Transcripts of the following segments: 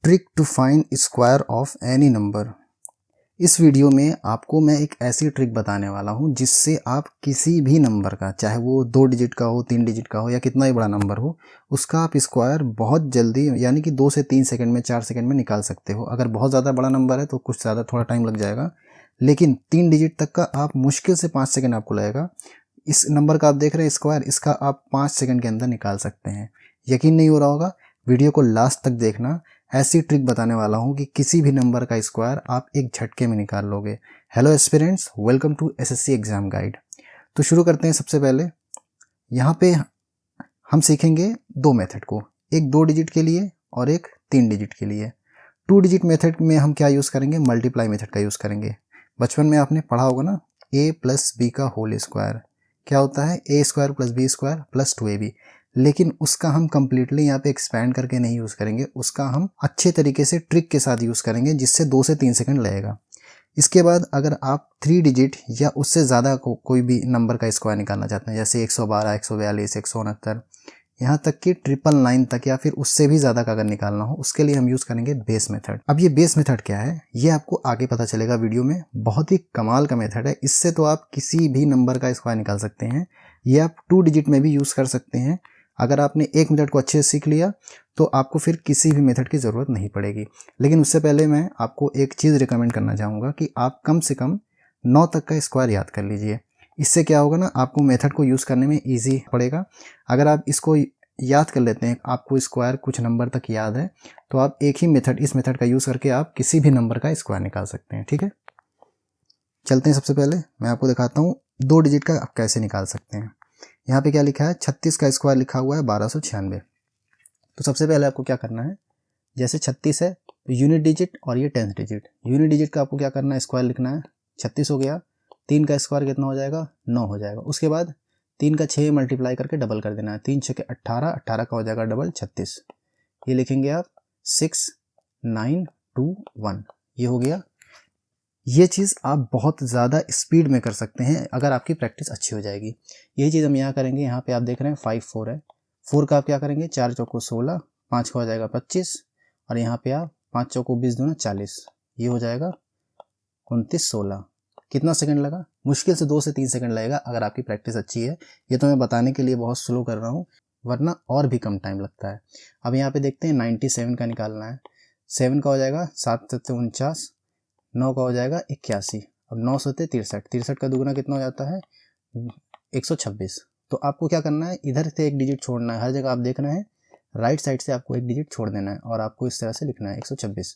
Trick to find square of any number. इस video में आपको मैं एक ऐसी ट्रिक बताने वाला हूं जिससे आप किसी भी नंबर का, चाहे वो 2 डिजिट का हो, 3 डिजिट का हो या कितना ही बड़ा नंबर हो, उसका आप स्क्वायर बहुत जल्दी यानी कि 2 से 3 सेकंड में, 4 सेकंड में निकाल सकते हो। अगर बहुत ज़्यादा बड़ा नंबर है तो कुछ ज़्यादा थोड़ा टाइम लग जाएगा, लेकिन 3 डिजिट तक का आप मुश्किल से 5 सेकंड आपको लगेगा। इस नंबर का आप देख रहे हैं स्क्वायर, इसका आप 5 सेकंड के अंदर निकाल सकते हैं। यकीन नहीं हो रहा होगा, वीडियो को लास्ट तक देखना। ऐसी ट्रिक बताने वाला हूं कि किसी भी नंबर का स्क्वायर आप एक झटके में निकाल लोगे। Hello aspirants, welcome to SSC exam guide. तो शुरू करते हैं। सबसे पहले यहाँ पे हम सीखेंगे 2 मेथड को, एक 2 डिजिट के लिए और एक 3 डिजिट के लिए। 2 डिजिट मेथड में हम क्या यूज़ करेंगे? मल्टीप्लाई मेथड का यूज़ करेंगे। बचपन में आपने पढ़ा होगा ना, a प्लस बी का होल स्क्वायर क्या होता है? A square plus b square plus 2ab। लेकिन उसका हम कंप्लीटली यहाँ पे एक्सपैंड करके नहीं यूज़ करेंगे, उसका हम अच्छे तरीके से ट्रिक के साथ यूज़ करेंगे जिससे 2 से 3 सेकंड लगेगा। इसके बाद अगर आप 3 डिजिट या उससे ज़्यादा कोई भी नंबर का स्क्वायर निकालना चाहते हैं, जैसे 112, 142, 169, यहाँ तक कि 999 तक या फिर उससे भी ज़्यादा का अगर निकालना हो, उसके लिए हम यूज़ करेंगे बेस मेथड। अब ये बेस मेथड क्या है ये आपको आगे पता चलेगा वीडियो में। बहुत ही कमाल का मेथड है, इससे तो आप किसी भी नंबर का स्क्वायर निकाल सकते हैं। ये आप 2 डिजिट में भी यूज़ कर सकते हैं। अगर आपने एक मेथड को अच्छे से सीख लिया तो आपको फिर किसी भी मेथड की ज़रूरत नहीं पड़ेगी। लेकिन उससे पहले मैं आपको एक चीज़ रिकमेंड करना चाहूँगा कि आप कम से कम 9 तक का स्क्वायर याद कर लीजिए। इससे क्या होगा ना, आपको मेथड को यूज़ करने में ईजी पड़ेगा। अगर आप इसको याद कर लेते हैं, आपको स्क्वायर कुछ नंबर तक याद है, तो आप एक ही मेथड, इस मेथड का यूज़ करके आप किसी भी नंबर का स्क्वायर निकाल सकते हैं। ठीक है, चलते हैं। सबसे पहले मैं आपको दिखाता हूँ 2 डिजिट का आप कैसे निकाल सकते हैं। यहाँ पे क्या लिखा है? 36 का स्क्वायर लिखा हुआ है 1296। तो सबसे पहले आपको क्या करना है, जैसे 36 है तो यूनिट डिजिट और ये 10th डिजिट। यूनिट डिजिट का आपको क्या करना है, स्क्वायर लिखना है। 36 हो गया, 3 का स्क्वायर कितना हो जाएगा? 9 हो जाएगा। उसके बाद 3 का 6 मल्टीप्लाई करके डबल कर देना है। 3 6 के 18, 18 का हो जाएगा डबल 36। ये लिखेंगे आप 6 9 2 1। ये हो गया। ये चीज़ आप बहुत ज़्यादा स्पीड में कर सकते हैं अगर आपकी प्रैक्टिस अच्छी हो जाएगी। यही चीज़ हम यहाँ करेंगे। यहाँ पे आप देख रहे हैं 5 4 है। 4 का आप क्या करेंगे? 4 चौको 16, 5 का हो जाएगा 25, और यहाँ पे आप 5 चौको 20 दूना 40। ये हो जाएगा 29 16। कितना सेकंड लगा? मुश्किल से 2 से 3 सेकंड लगेगा अगर आपकी प्रैक्टिस अच्छी है। ये तो मैं बताने के लिए बहुत स्लो कर रहा हूँ, वरना और भी कम टाइम लगता है। अब यहाँ पे देखते हैं 97 का निकालना है। 7 का हो जाएगा 7 7 49, 9 का हो जाएगा 81। अब 9 से 63, 63 का दुगुना कितना हो जाता है? 126। तो आपको क्या करना है, इधर से एक डिजिट छोड़ना है। हर जगह आप देख रहे हैं राइट साइड से आपको एक डिजिट छोड़ देना है और आपको इस तरह से लिखना है 126।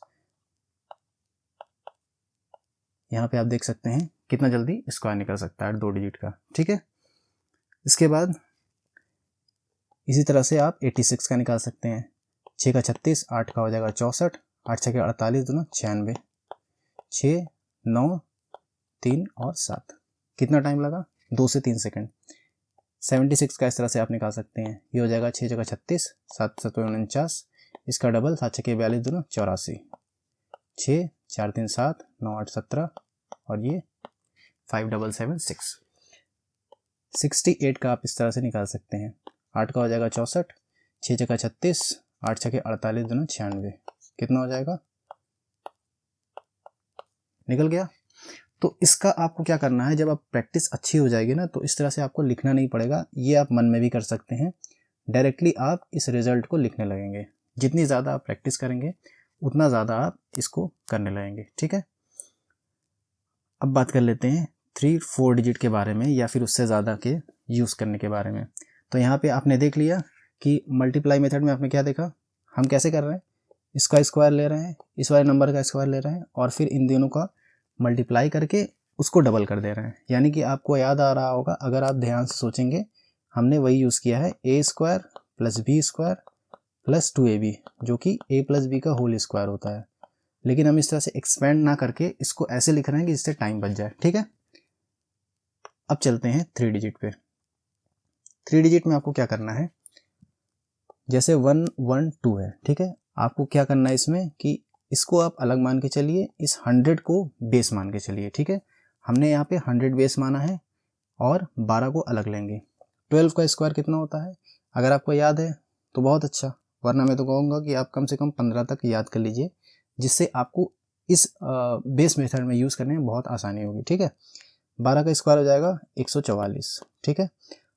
यहाँ पे आप देख सकते हैं कितना जल्दी स्क्वायर निकल सकता है 2 डिजिट का। ठीक है, इसके बाद इसी तरह से आप 86 का निकाल सकते हैं। 6 का 36, 8 का हो जाएगा 64, 8 6 के 48 दूना 96, 6 9 3 और 7। कितना टाइम लगा? 2 से 3 सेकंड। 76 का इस तरह से आप निकाल सकते हैं। ये हो जाएगा 6 जगह 36, 7 7 49, इसका डबल 7 6 के 42 दूना 84, 6 4 3 7 9 8 17, और ये 5 7 7 6। 68 का आप इस तरह से निकाल सकते हैं। 8 का हो जाएगा 64, 6 जगह 36, 8 6 के 48 दूना 96। कितना हो जाएगा? निकल गया। तो इसका आपको क्या करना है, जब आप प्रैक्टिस अच्छी हो जाएगी ना, तो इस तरह से आपको लिखना नहीं पड़ेगा। ये आप मन में भी कर सकते हैं, डायरेक्टली आप इस रिजल्ट को लिखने लगेंगे। जितनी ज़्यादा आप प्रैक्टिस करेंगे उतना ज़्यादा आप इसको करने लगेंगे। ठीक है, अब बात कर लेते हैं 3 4 डिजिट के बारे में या फिर उससे ज़्यादा के यूज़ करने के बारे में। तो यहाँ पे आपने देख लिया कि मल्टीप्लाई मेथड में आपने क्या देखा, हम कैसे कर रहे हैं, इसका स्क्वायर ले रहे हैं, इस वाले नंबर का स्क्वायर ले रहे हैं, और फिर इन दोनों का मल्टीप्लाई करके उसको डबल कर दे रहे हैं। यानी कि आपको याद आ रहा होगा, अगर आप ध्यान से सोचेंगे, हमने वही यूज़ किया है, a square plus b square plus 2ab, जो कि a प्लस बी का होल स्क्वायर होता है। लेकिन हम इस तरह से एक्सपेंड ना करके इसको ऐसे लिख रहे हैं कि जिससे टाइम बच जाए। ठीक है, अब चलते हैं 3 डिजिट पे। 3 डिजिट में आपको क्या करना है, जैसे 1 1 2 है। ठीक है, आपको क्या करना है इसमें कि इसको आप अलग मान के चलिए, इस 100 को बेस मान के चलिए। ठीक है, हमने यहाँ पे 100 बेस माना है और 12 को अलग लेंगे। 12 का स्क्वायर कितना होता है? अगर आपको याद है तो बहुत अच्छा, वरना मैं तो कहूँगा कि आप कम से कम 15 तक याद कर लीजिए, जिससे आपको इस बेस मेथड में यूज़ करने में बहुत आसानी होगी। ठीक है, 12 का स्क्वायर हो जाएगा 144। ठीक है,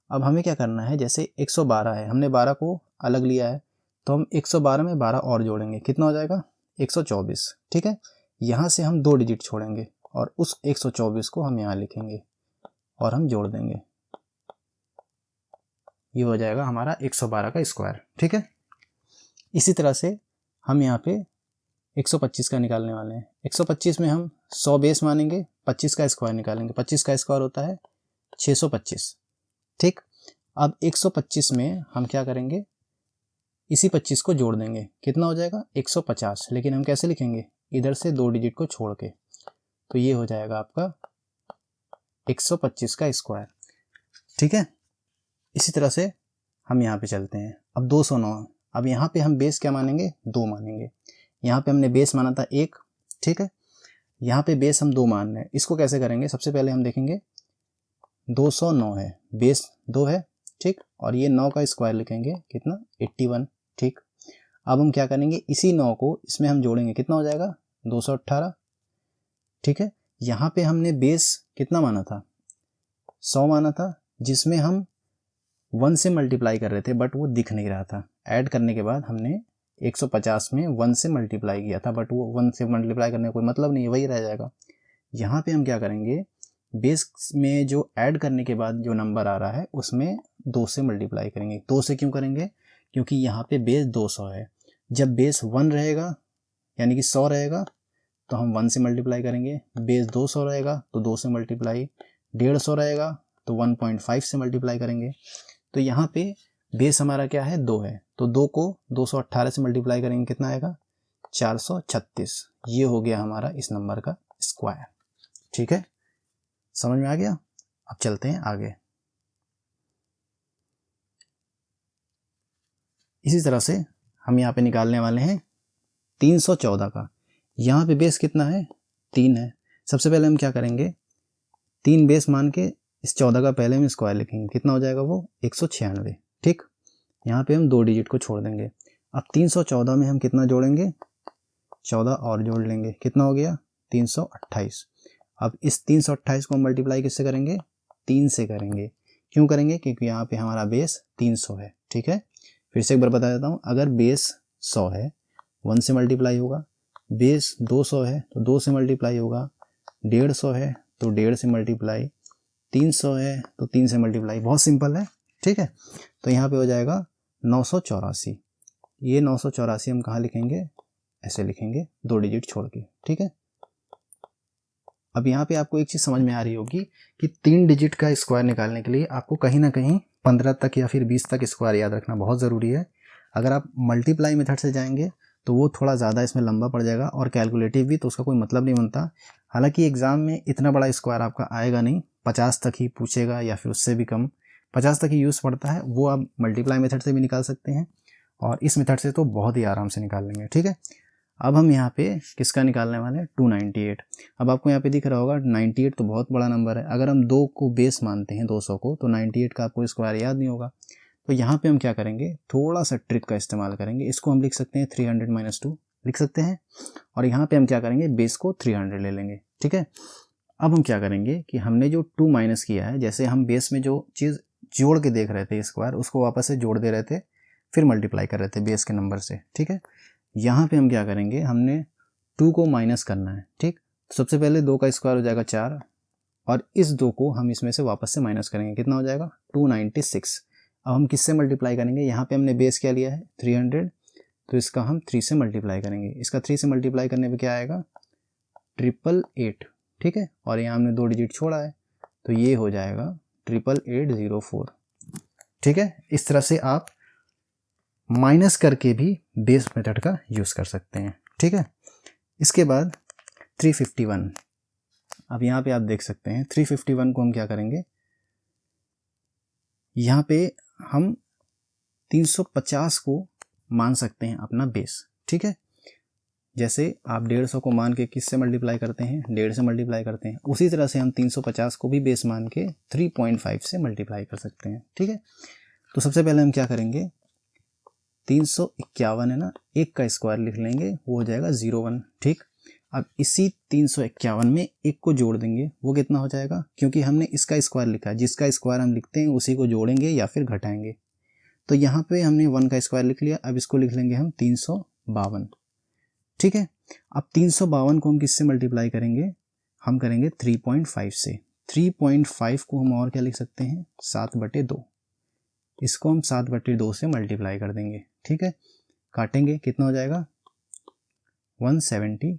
अब हमें क्या करना है, जैसे 112 है, हमने 12 को अलग लिया है, तो हम 112 में 12 और जोड़ेंगे, कितना हो जाएगा 124। ठीक है, यहाँ से हम 2 डिजिट छोड़ेंगे और उस 124 को हम यहाँ लिखेंगे और हम जोड़ देंगे, ये हो जाएगा हमारा 112 का स्क्वायर। ठीक है, इसी तरह से हम यहाँ पे 125 का निकालने वाले हैं। 125 में हम 100 बेस मानेंगे, 25 का स्क्वायर निकालेंगे। 25 का स्क्वायर होता है 625। ठीक, अब 125 में हम क्या करेंगे, इसी 25 को जोड़ देंगे, कितना हो जाएगा 150। लेकिन हम कैसे लिखेंगे, इधर से 2 डिजिट को छोड़ के, तो ये हो जाएगा आपका 125 का स्क्वायर। ठीक है, इसी तरह से हम यहाँ पे चलते हैं। अब 209, अब यहाँ पे हम बेस क्या मानेंगे, 2 मानेंगे। यहाँ पे हमने बेस माना था 1। ठीक है, यहाँ पे बेस हम 2 मान रहे हैं। इसको कैसे करेंगे, सबसे पहले हम देखेंगे 209 है, बेस 2 है। ठीक, और ये 9 का स्क्वायर लिखेंगे, कितना 81। ठीक, अब हम क्या करेंगे, इसी 9 को इसमें हम जोड़ेंगे, कितना हो जाएगा 218। ठीक है, यहाँ पे हमने बेस कितना माना था, 100 माना था, जिसमें हम 1 से मल्टीप्लाई कर रहे थे, बट वो दिख नहीं रहा था। ऐड करने के बाद हमने 150 में 1 से मल्टीप्लाई किया था, बट वो 1 से मल्टीप्लाई करने का कोई मतलब नहीं है, वही रह जाएगा। यहाँ पे हम क्या करेंगे, बेस में जो ऐड करने के बाद जो नंबर आ रहा है उसमें 2 से मल्टीप्लाई करेंगे। 2 से क्यों करेंगे, क्योंकि यहाँ पे बेस 200 है। जब बेस 1 रहेगा यानी कि 100 रहेगा तो हम 1 से मल्टीप्लाई करेंगे, बेस 200 रहेगा तो 2 से मल्टीप्लाई, 150 रहेगा तो 1.5 से मल्टीप्लाई करेंगे। तो यहाँ पे बेस हमारा क्या है, 2 है, तो 2 को 218 से मल्टीप्लाई करेंगे, कितना आएगा 436। ये हो गया हमारा इस नंबर का स्क्वायर। ठीक है, समझ में आ गया। अब चलते हैं आगे। इसी तरह से हम यहाँ पे निकालने वाले हैं 314 का। यहाँ पे बेस कितना है, 3 है। सबसे पहले हम क्या करेंगे, 3 बेस मान के इस 14 का पहले हम स्क्वायर लिखेंगे, कितना हो जाएगा वो 196। ठीक, यहाँ पे हम 2 डिजिट को छोड़ देंगे। अब 314 में हम कितना जोड़ेंगे, 14 और जोड़ लेंगे, कितना हो गया 328। अब इस 328 को हम मल्टीप्लाई किससे करेंगे, 3 से करेंगे। क्यों करेंगे, क्योंकि यहाँ पे हमारा बेस 300 है। ठीक है, फिर से एक बार बता देता हूँ, अगर बेस 100 है 1 से मल्टीप्लाई होगा, बेस 200 है तो 2 से मल्टीप्लाई होगा, 150 है तो 1.5 से मल्टीप्लाई, 300 है तो 3 से मल्टीप्लाई। बहुत सिंपल है। ठीक है, तो यहाँ पे हो जाएगा 984। ये 984 हम कहाँ लिखेंगे, ऐसे लिखेंगे 2 डिजिट छोड़ के। ठीक है, अब यहाँ पे आपको एक चीज़ समझ में आ रही होगी कि 3 डिजिट का स्क्वायर निकालने के लिए आपको कहीं ना कहीं 15 तक या फिर 20 तक स्क्वायर याद रखना बहुत ज़रूरी है। अगर आप मल्टीप्लाई मेथड से जाएंगे तो वो थोड़ा ज़्यादा इसमें लंबा पड़ जाएगा और कैलकुलेटिव भी, तो उसका कोई मतलब नहीं बनता। हालांकि एग्ज़ाम में इतना बड़ा स्क्वायर आपका आएगा नहीं, 50 तक ही पूछेगा या फिर उससे भी कम, 50 तक ही यूज़ पड़ता है। वो आप मल्टीप्लाई मेथड से भी निकाल सकते हैं और इस मेथड से तो बहुत ही आराम से निकाल लेंगे। ठीक है, अब हम यहाँ पे किसका निकालने वाले हैं, 298। अब आपको यहाँ पे दिख रहा होगा 98 तो बहुत बड़ा नंबर है। अगर हम 2 को बेस मानते हैं 200 को, तो 98 का आपको स्क्वायर याद नहीं होगा। तो यहाँ पे हम क्या करेंगे, थोड़ा सा ट्रिक का इस्तेमाल करेंगे। इसको हम लिख सकते हैं 300 - 2 लिख सकते हैं, और यहाँ पे हम क्या करेंगे, बेस को 300 ले लेंगे। ठीक है, अब हम क्या करेंगे कि हमने जो 2 माइनस किया है, जैसे हम बेस में जो चीज़ जोड़ के देख रहे थे स्क्वायर, उसको वापस से जोड़ दे रहे थे, फिर मल्टीप्लाई कर रहे थे बेस के नंबर से। ठीक है, यहाँ पे हम क्या करेंगे, हमने 2 को माइनस करना है। ठीक, तो सबसे पहले 2 का स्क्वायर हो जाएगा 4, और इस 2 को हम इसमें से वापस से माइनस करेंगे, कितना हो जाएगा 296। अब हम किससे मल्टीप्लाई करेंगे, यहाँ पे हमने बेस क्या लिया है 300, तो इसका हम 3 से मल्टीप्लाई करेंगे। इसका 3 से मल्टीप्लाई करने पे क्या आएगा 888। ठीक है, और यहाँ हमने 2 डिजिट छोड़ा है तो ये हो जाएगा 88804। ठीक है, इस तरह से आप माइनस करके भी बेस मेथड का यूज़ कर सकते हैं। ठीक है, इसके बाद 351। अब यहाँ पे आप देख सकते हैं 351 को हम क्या करेंगे, यहाँ पे हम 350 को मान सकते हैं अपना बेस। ठीक है, जैसे आप 150 को मान के किससे मल्टीप्लाई करते हैं, 1.5 से मल्टीप्लाई करते हैं, उसी तरह से हम 350 को भी बेस मान के 3.5 से मल्टीप्लाई कर सकते हैं। ठीक है, तो सबसे पहले हम क्या करेंगे, 351 है ना, एक का स्क्वायर लिख लेंगे, वो हो जाएगा 01। ठीक, अब इसी 351 में एक को जोड़ देंगे, वो कितना हो जाएगा, क्योंकि हमने इसका स्क्वायर लिखा है, जिसका स्क्वायर हम लिखते हैं उसी को जोड़ेंगे या फिर घटाएंगे। तो यहाँ पे हमने 1 का स्क्वायर लिख लिया, अब इसको लिख लेंगे हम 352। ठीक है, अब 352 को हम किससे मल्टीप्लाई करेंगे, हम करेंगे 3.5 से। 3.5 को हम और क्या लिख सकते हैं, 7/2। इसको हम 7/2 से मल्टीप्लाई कर देंगे। ठीक है, काटेंगे, कितना हो जाएगा 176।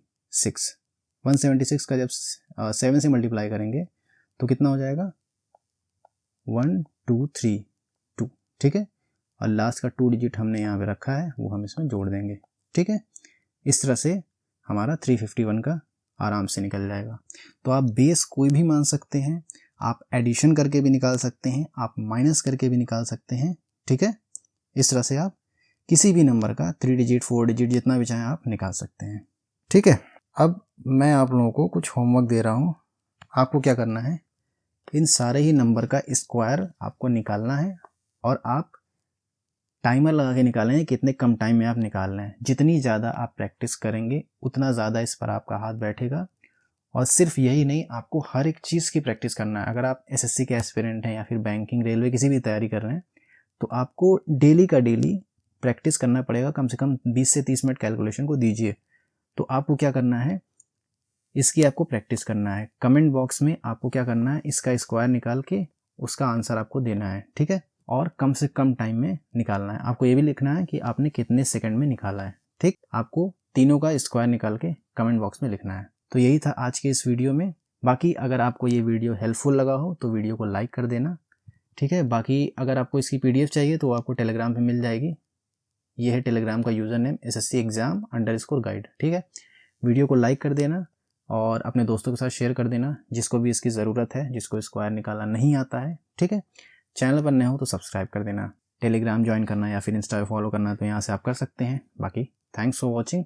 176 का जब 7 से मल्टीप्लाई करेंगे तो कितना हो जाएगा 1232। ठीक है, और लास्ट का 2 डिजिट हमने यहाँ पे रखा है, वो हम इसमें जोड़ देंगे। ठीक है, इस तरह से हमारा 351 का आराम से निकल जाएगा। तो आप बेस कोई भी मान सकते हैं, आप एडिशन करके भी निकाल सकते हैं, आप माइनस करके भी निकाल सकते हैं। ठीक है, इस तरह से आप किसी भी नंबर का 3 डिजिट 4 डिजिट जितना भी चाहें आप निकाल सकते हैं। ठीक है, अब मैं आप लोगों को कुछ होमवर्क दे रहा हूँ। आपको क्या करना है, इन सारे ही नंबर का स्क्वायर आपको निकालना है, और आप टाइमर लगा के निकालें, कितने कम टाइम में आप निकाल रहे हैं। जितनी ज़्यादा आप प्रैक्टिस करेंगे उतना ज़्यादा इस पर आपका हाथ बैठेगा। और सिर्फ यही नहीं, आपको हर एक चीज़ की प्रैक्टिस करना है। अगर आप एसएससी के एस्पिरेंट हैं या फिर बैंकिंग, रेलवे, किसी भी तैयारी कर रहे हैं, तो आपको डेली का डेली प्रैक्टिस करना पड़ेगा। कम से कम 20 से 30 मिनट कैलकुलेशन को दीजिए। तो आपको क्या करना है, इसकी आपको प्रैक्टिस करना है। कमेंट बॉक्स में आपको क्या करना है, इसका स्क्वायर निकाल के उसका आंसर आपको देना है। ठीक है, और कम से कम टाइम में निकालना है। आपको ये भी लिखना है कि आपने कितने सेकंड में निकाला है। ठीक, आपको तीनों का स्क्वायर निकाल के कमेंट बॉक्स में लिखना है। तो यही था आज के इस वीडियो में। बाकी अगर आपको ये वीडियो हेल्पफुल लगा हो तो वीडियो को लाइक कर देना। ठीक है, बाकी अगर आपको इसकी PDF चाहिए तो आपको टेलीग्राम पे मिल जाएगी। ये है टेलीग्राम का यूज़र नेम, SSC exam_guide। ठीक है, वीडियो को लाइक कर देना और अपने दोस्तों के साथ शेयर कर देना, जिसको भी इसकी ज़रूरत है, जिसको स्क्वायर निकालना नहीं आता है। ठीक है, चैनल पर नए हो तो सब्सक्राइब कर देना। टेलीग्राम ज्वाइन करना या फिर इंस्टा पे फॉलो करना है तो यहाँ से आप कर सकते हैं। बाकी थैंक्स फॉर वॉचिंग,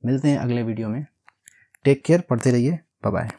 मिलते हैं अगले वीडियो में। टेक केयर, पढ़ते रहिए, बाय बाय।